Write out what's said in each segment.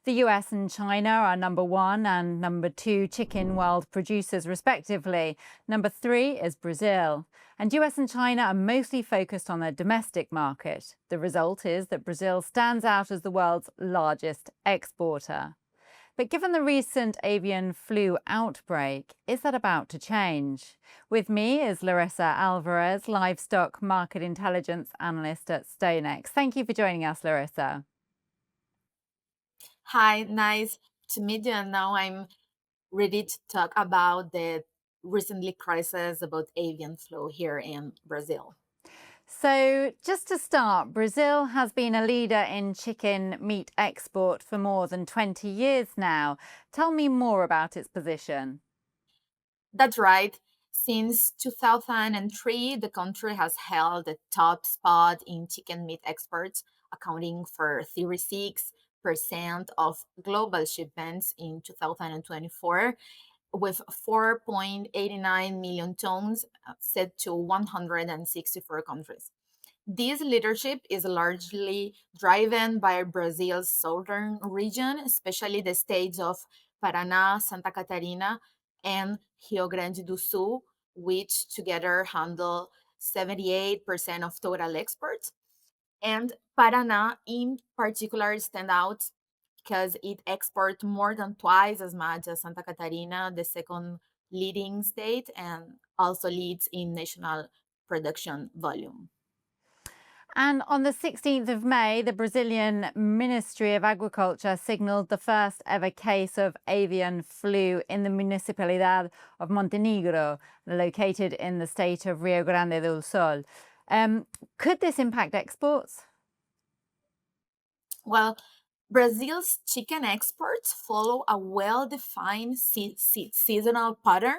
The US and China are number one and number two chicken world producers, respectively. Number three is Brazil. And US and China are mostly focused on their domestic market. The result is that Brazil stands out as the world's largest exporter. But given the recent avian flu outbreak, is that about to change? With me is Larissa Alvarez, livestock market intelligence analyst at StoneX. Thank you for joining us, Larissa. Hi, nice to meet you. And now I'm ready to talk about the recently crisis about avian flu here in Brazil. So, just to start, Brazil has been a leader in chicken meat export for more than 20 years now. Tell me more about its position. That's right. Since 2003, the country has held the top spot in chicken meat exports, accounting for 36% of global shipments in 2024, with 4.89 million tons sent to 164 countries. This leadership is largely driven by Brazil's southern region, especially the states of Paraná, Santa Catarina, and Rio Grande do Sul, which together handle 78% of total exports. And Paraná, in particular, stand out because it exports more than twice as much as Santa Catarina, the second leading state, and also leads in national production volume. And on the 16th of May, the Brazilian Ministry of Agriculture signalled the first ever case of avian flu in the municipalidad of Montenegro, located in the state of Rio Grande do Sul. Could this impact exports? Well, Brazil's chicken exports follow a well defined seasonal pattern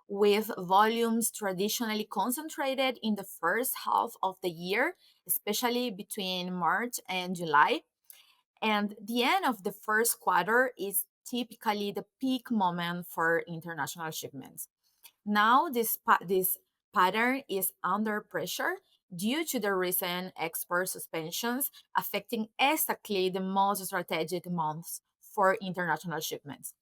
with volumes traditionally concentrated in the first half of the year, especially between March and July. And the end of the first quarter is typically the peak moment for international shipments. Now, this pattern is under pressure due to the recent export suspensions affecting exactly the most strategic months for international shipments.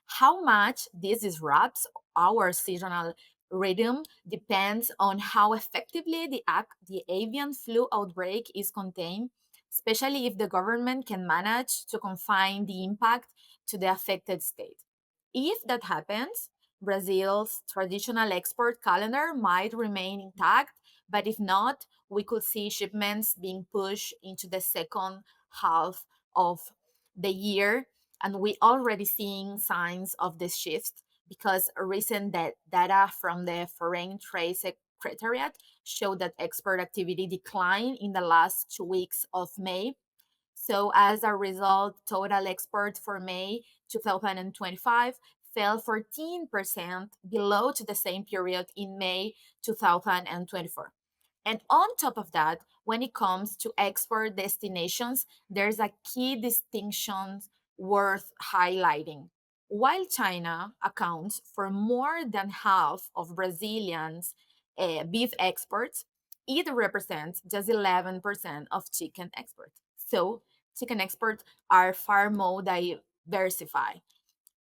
How much this disrupts our seasonal rhythm depends on how effectively the avian flu outbreak is contained, especially if the government can manage to confine the impact to the affected state. If that happens, Brazil's traditional export calendar might remain intact, but if not, we could see shipments being pushed into the second half of the year. And we already seeing signs of this shift because recent data from the Foreign Trade Secretariat show that export activity declined in the last 2 weeks of May. So, as a result, total exports for May 2025 fell 14% below to the same period in May 2024. And on top of that, when it comes to export destinations, there's a key distinction worth highlighting. While China accounts for more than half of Brazilians' beef exports, it represents just 11% of chicken exports. So, chicken exports are far more diversified.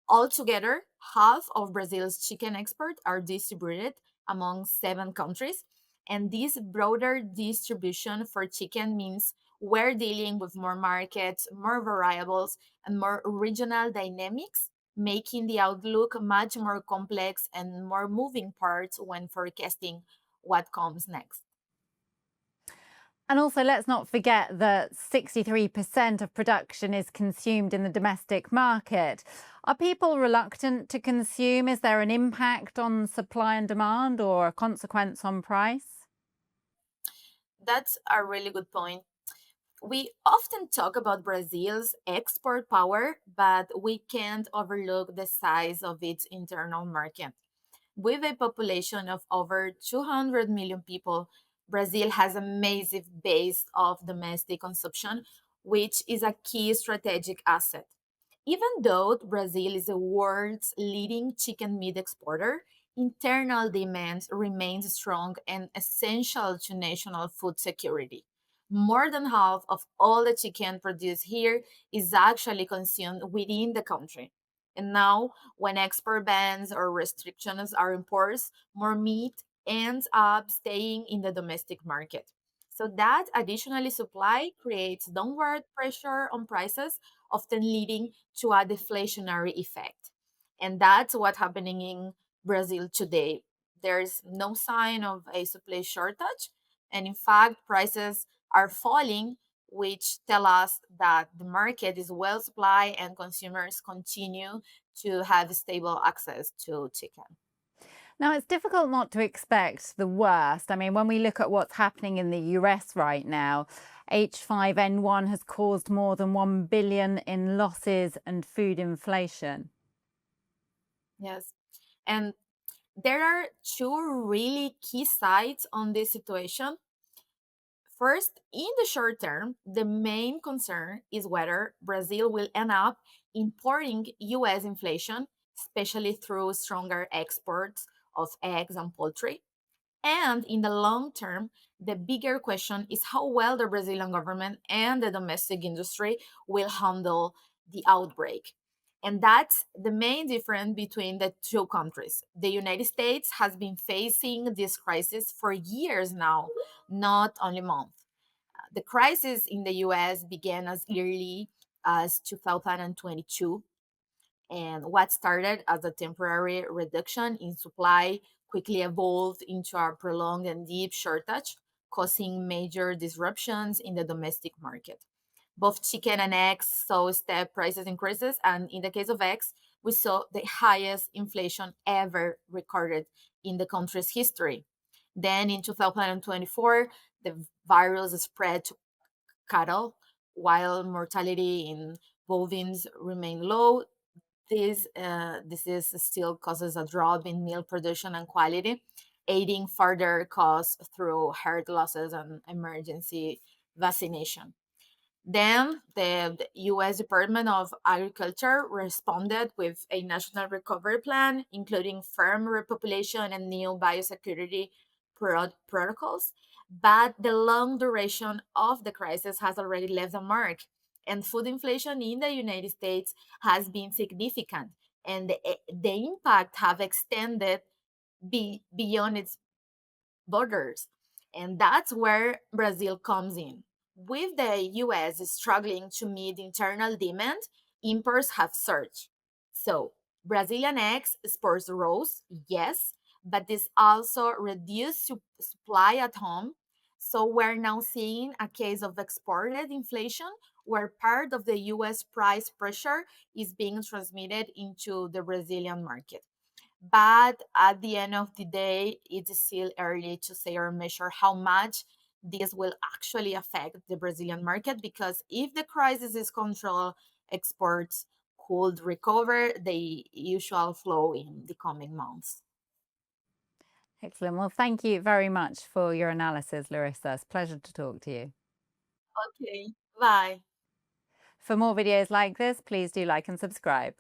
Altogether, half of Brazil's chicken exports are distributed among 7 countries, and this broader distribution for chicken means we're dealing with more markets, more variables, and more regional dynamics, making the outlook much more complex and more moving parts when forecasting what comes next. And also, let's not forget that 63% of production is consumed in the domestic market. Are people reluctant to consume? Is there an impact on supply and demand or a consequence on price? That's a really good point. We often talk about Brazil's export power, but we can't overlook the size of its internal market. With a population of over 200 million people, Brazil has a massive base of domestic consumption, which is a key strategic asset. Even though Brazil is the world's leading chicken meat exporter, internal demand remains strong and essential to national food security. More than half of all the chicken produced here is actually consumed within the country. And now, when export bans or restrictions are imposed, more meat ends up staying in the domestic market. So that additionally supply creates downward pressure on prices, often leading to a deflationary effect. And that's what's happening in Brazil today. There's no sign of a supply shortage, and in fact, prices are falling, which tell us that the market is well supplied and consumers continue to have stable access to chicken. Now, it's difficult not to expect the worst. I mean, when we look at what's happening in the US right now, H5N1 has caused more than 1 billion in losses and food inflation. Yes. And there are two really key sides on this situation. First, in the short term, the main concern is whether Brazil will end up importing US inflation, especially through stronger exports of eggs and poultry. And in the long term, the bigger question is how well the Brazilian government and the domestic industry will handle the outbreak. And that's the main difference between the two countries. The United States has been facing this crisis for years now, not only months. The crisis in the US began as early as 2022, and what started as a temporary reduction in supply quickly evolved into a prolonged and deep shortage, causing major disruptions in the domestic market. Both chicken and eggs saw step prices increases, and in the case of eggs, we saw the highest inflation ever recorded in the country's history. Then in 2024, the virus spread to cattle, while mortality in bovines remained low. This disease still causes a drop in meal production and quality, aiding further costs through herd losses and emergency vaccination. Then the US Department of Agriculture responded with a national recovery plan, including firm repopulation and new biosecurity protocols. But the long duration of the crisis has already left a mark, and food inflation in the United States has been significant, and the impact have extended beyond its borders. And that's where Brazil comes in. With the US struggling to meet internal demand, imports have surged. So, Brazilian eggs exports rose, yes, but this also reduced supply at home. So, we're now seeing a case of exported inflation where part of the US price pressure is being transmitted into the Brazilian market. But at the end of the day, it's still early to say or measure how much this will actually affect the Brazilian market, because if the crisis is controlled, exports could recover the usual flow in the coming months. Excellent. Well, thank you very much for your analysis, Larissa. It's a pleasure to talk to you. Okay, bye. For more videos like this, please do like and subscribe.